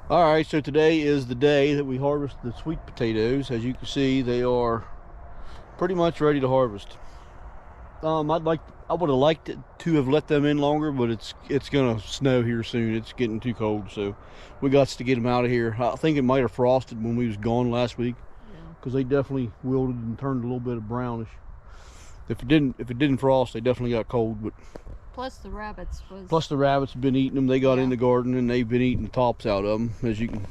Alright, so today is the day that we harvest the sweet potatoes. As you can see, they are pretty much ready to harvest. I would have liked it to have let them in longer, but it's gonna snow here soon. It's getting too cold, so we got to get them out of here. I think it might have frosted when we was gone last week, because they definitely wilted and turned a little bit of brownish. If it didn't frost, they definitely got cold. But plus the rabbits have been eating them. They got in the garden and they've been eating the tops out of them, as you can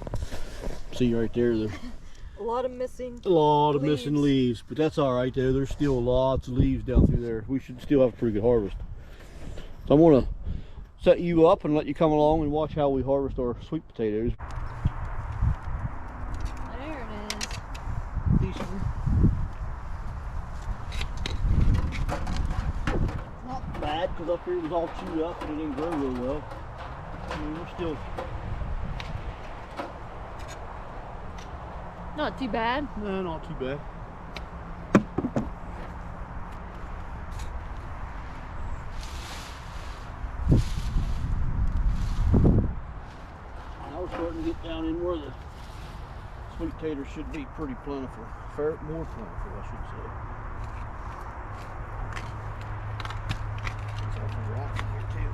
see right there. a lot of missing leaves, but that's all right though. There's still lots of leaves down through there. We should still have a pretty good harvest. So I'm gonna set you up and let you come along and watch how we harvest our sweet potatoes. There it is. Decent. Not bad, because up here it was all chewed up and it didn't grow real well. I mean, we're still not too bad. no, not too bad. Now we're starting to get down in where the sweet potatoes should be pretty plentiful. More plentiful, I should say. There's awful rocks in here too.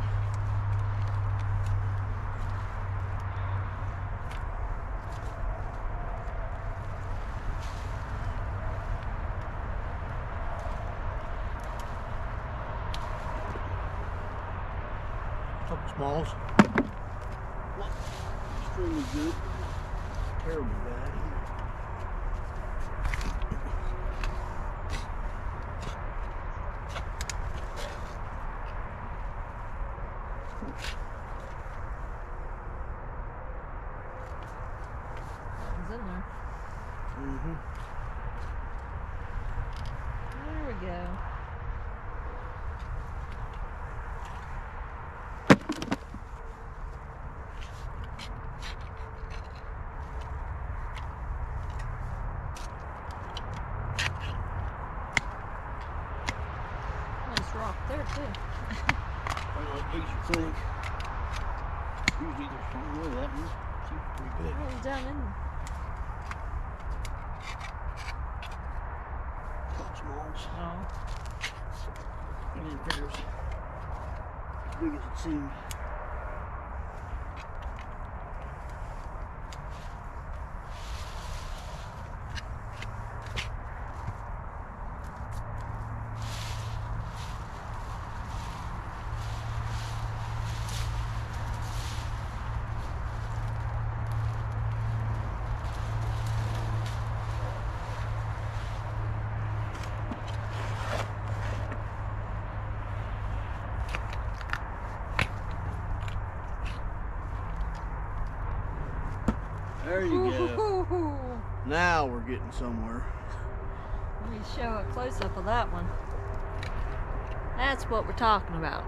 Couple smalls. Not extremely good. Terribly bad either. It's in there. There we go. Nice rock there too. Probably like big as you think. Usually there's something with that one. Seems pretty big. Oh, it's down in there. Couple smalls. Oh. I didn't figure it was as big as it seemed. There you go. Now we're getting somewhere. Let me show a close-up of that one. That's what we're talking about.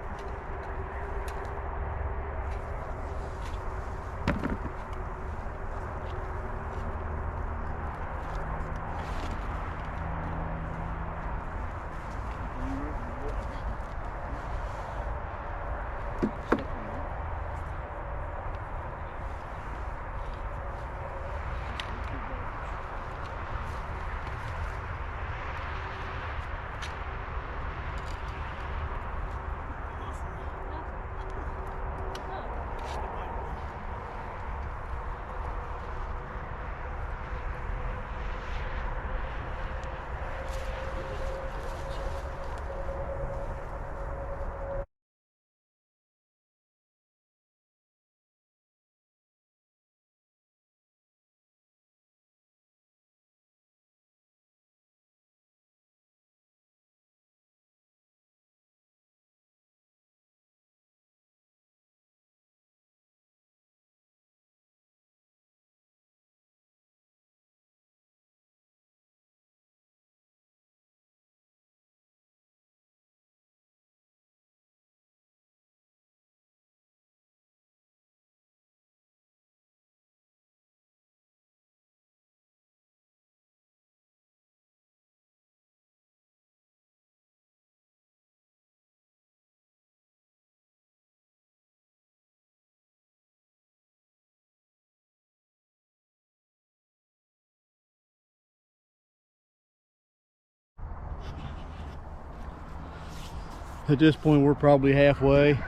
At this point, we're probably halfway.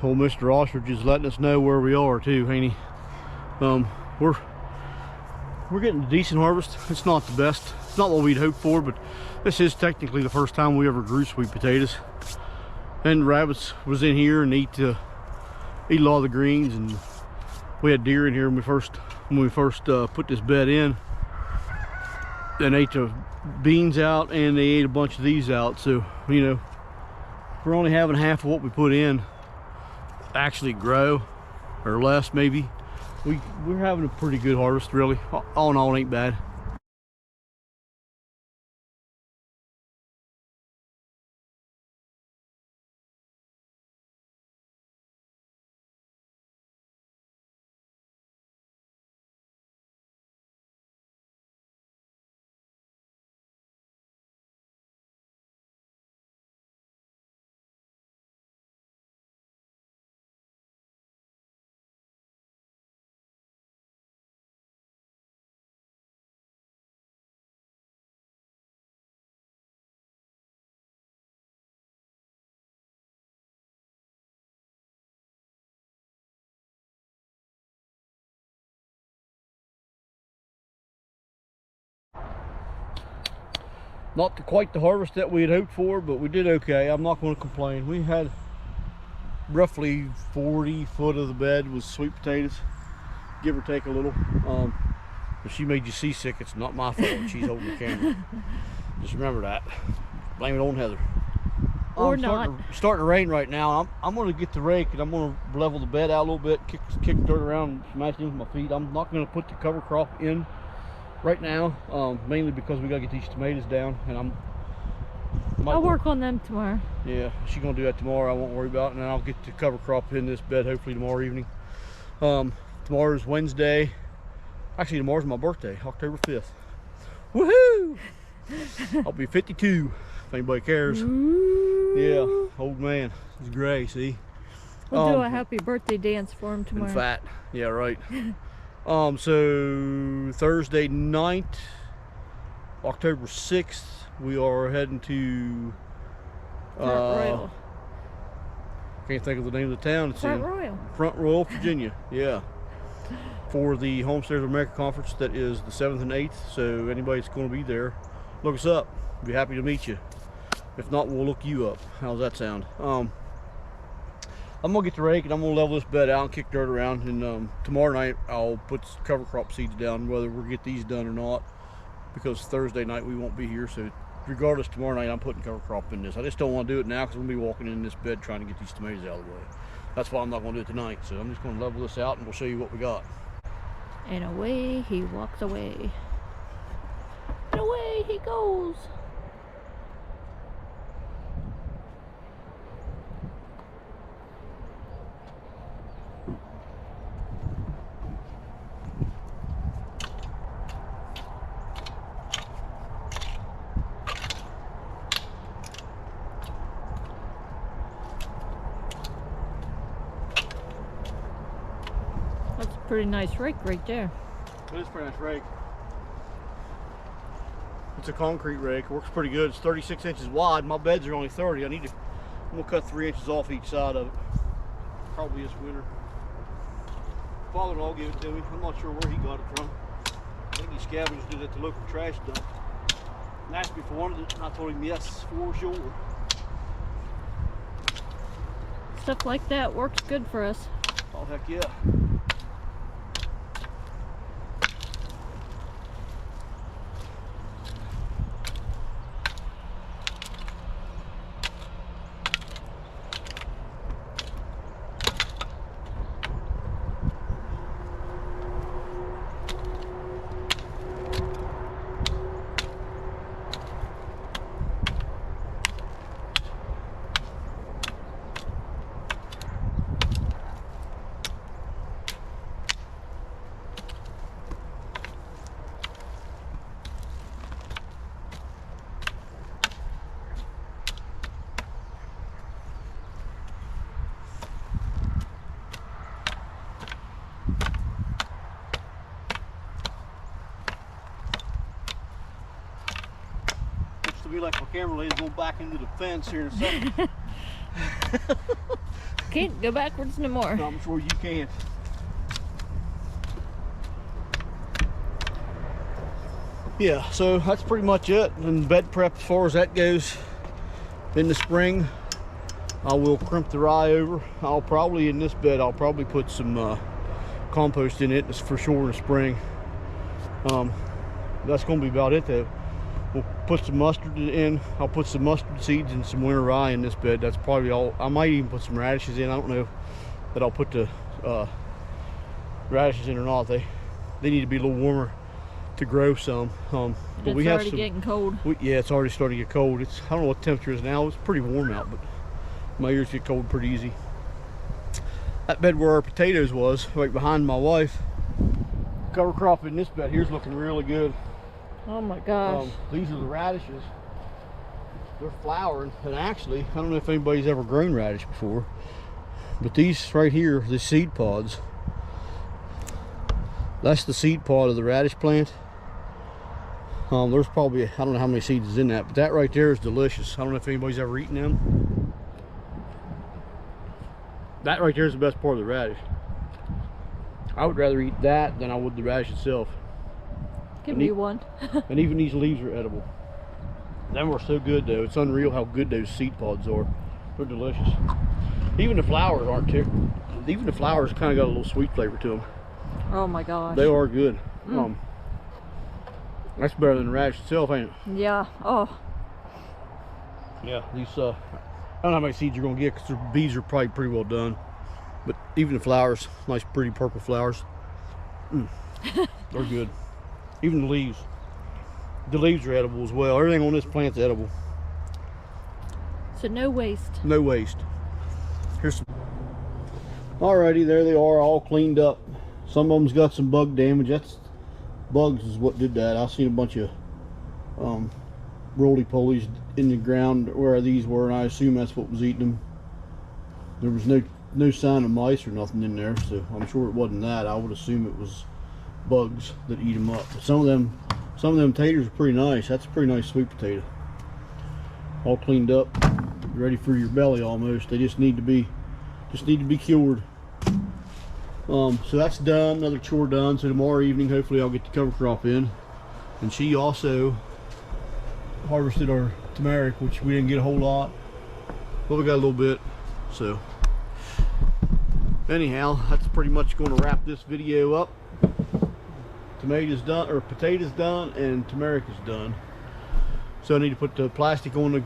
Old Mr. Ostrich is letting us know where we are too, ain't he? We're getting a decent harvest. It's not the best. It's not what we'd hoped for, but this is technically the first time we ever grew sweet potatoes. And rabbits was in here and eat a lot of the greens, and we had deer in here when we first put this bed in. And ate the beans out, and they ate a bunch of these out. So, you know, we're only having half of what we put in actually grow, or less maybe. We're having a pretty good harvest, really. All in all, it ain't bad. Not quite the harvest that we had hoped for, but we did okay. I'm not going to complain. We had roughly 40 foot of the bed was sweet potatoes, give or take a little. If she made you seasick, it's not my fault. She's holding the camera. Just remember that. Blame it on Heather. Or not. Starting to rain right now. I'm going to get the rake and I'm going to level the bed out a little bit, kick dirt around, smash it with my feet. I'm not going to put the cover crop in right now, mainly because we gotta get these tomatoes down, and I'll work on them tomorrow. Yeah, she's gonna do that tomorrow. I won't worry about it, and then I'll get the cover crop in this bed hopefully tomorrow evening. Tomorrow's Wednesday. Actually, tomorrow's my birthday, October 5th. Woohoo! I'll be 52 if anybody cares. Ooh. Yeah, old man. He's gray. See. We'll do a happy birthday dance for him tomorrow. And fat. Yeah, right. So Thursday night, October 6th, we are heading to Front Royal. Can't think of the name of the town it's Front in. Royal. Front Royal, Virginia. Yeah. For the Homestead of America conference that is the 7th and 8th. So anybody that's going to be there, look us up. Be happy to meet you. If not, we'll look you up. How's that sound? I'm gonna get the rake and I'm gonna level this bed out and kick dirt around, and tomorrow night I'll put cover crop seeds down, whether we'll get these done or not, because Thursday night we won't be here. So regardless, tomorrow night I'm putting cover crop in this. I just don't want to do it now because I'm gonna be walking in this bed trying to get these tomatoes out of the way. That's why I'm not gonna do it tonight. So I'm just gonna level this out and we'll show you what we got. And away he walks away. And away he goes. That's a pretty nice rake right there. It is a pretty nice rake. It's a concrete rake. It works pretty good. It's 36 inches wide. My beds are only 30. I'm gonna cut 3 inches off each side of it. Probably this winter. Father-in-law gave it to me. I'm not sure where he got it from. I think he scavenged it at the local trash dump. And asked me if I wanted it, and I told him yes, for sure. Stuff like that works good for us. Oh, heck yeah. me like my camera lady's going back into the fence here in a second. Can't go backwards no more. I'm sure you can't. Yeah, so that's pretty much it. And bed prep as far as that goes. In the spring, I will crimp the rye over. I'll probably, in this bed, I'll probably put some compost in it for sure in the spring. That's going to be about it though. We'll put some mustard in. I'll put some mustard seeds and some winter rye in this bed. That's probably all. I might even put some radishes in. I don't know that I'll put the radishes in or not. They need to be a little warmer to grow some. But we have already getting cold. Yeah, it's already starting to get cold. I don't know what the temperature is now. It's pretty warm out, but my ears get cold pretty easy. That bed where our potatoes was, right behind my wife, cover crop in this bed here's looking really good. Oh my gosh. These are the radishes. They're flowering, and actually, I don't know if anybody's ever grown radish before, but these right here, the seed pods, that's the seed pod of the radish plant. There's probably, I don't know how many seeds is in that, but that right there is delicious. I don't know if anybody's ever eaten them. That right there is the best part of the radish. I would rather eat that than I would the radish itself. Give me one. And even these leaves are edible. Them are so good though. It's unreal how good those seed pods are. They're delicious. Even the flowers aren't too. Even the flowers kind of got a little sweet flavor to them. Oh my gosh. They are good. That's better than the radish itself, ain't it? Yeah. Oh. Yeah. These I don't know how many seeds you're gonna get because the bees are probably pretty well done. But even the flowers, nice pretty purple flowers. They're good. Even the leaves. The leaves are edible as well. Everything on this plant's edible. So no waste. No waste. Here's some. Alrighty, there they are, all cleaned up. Some of them's got some bug damage. That's bugs is what did that. I've seen a bunch of roly-polies in the ground where these were, and I assume that's what was eating them. There was no sign of mice or nothing in there, so I'm sure it wasn't that. I would assume it was bugs that eat them up. But some of them taters are pretty nice. That's a pretty nice sweet potato. All cleaned up, ready for your belly almost. They just need to be cured. So that's done. Another chore done. So tomorrow evening, hopefully, I'll get the cover crop in. And she also harvested our turmeric, which we didn't get a whole lot, but we got a little bit. So anyhow, that's pretty much going to wrap this video up. Tomatoes done, or potatoes done, and turmeric is done. So I need to put the plastic on the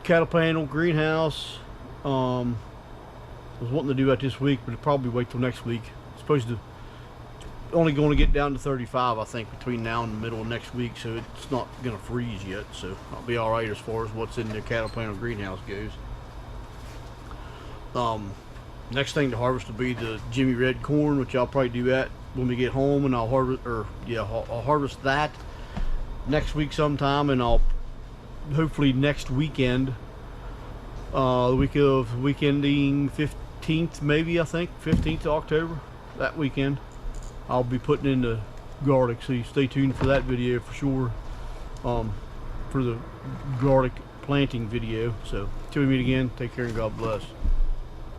cattle panel greenhouse. I was wanting to do that this week, but it'll probably wait till next week. It's supposed to only going to get down to 35, I think, between now and the middle of next week, so it's not going to freeze yet. So I'll be all right as far as what's in the cattle panel greenhouse goes. Next thing to harvest will be the Jimmy Red corn, which I'll probably do that when we get home, and I'll harvest that next week sometime, and I'll hopefully next weekend, the week of weekending 15th, maybe, I think 15th of October, that weekend, I'll be putting in the garlic. So you stay tuned for that video for sure, for the garlic planting video. So till we meet again, take care and God bless.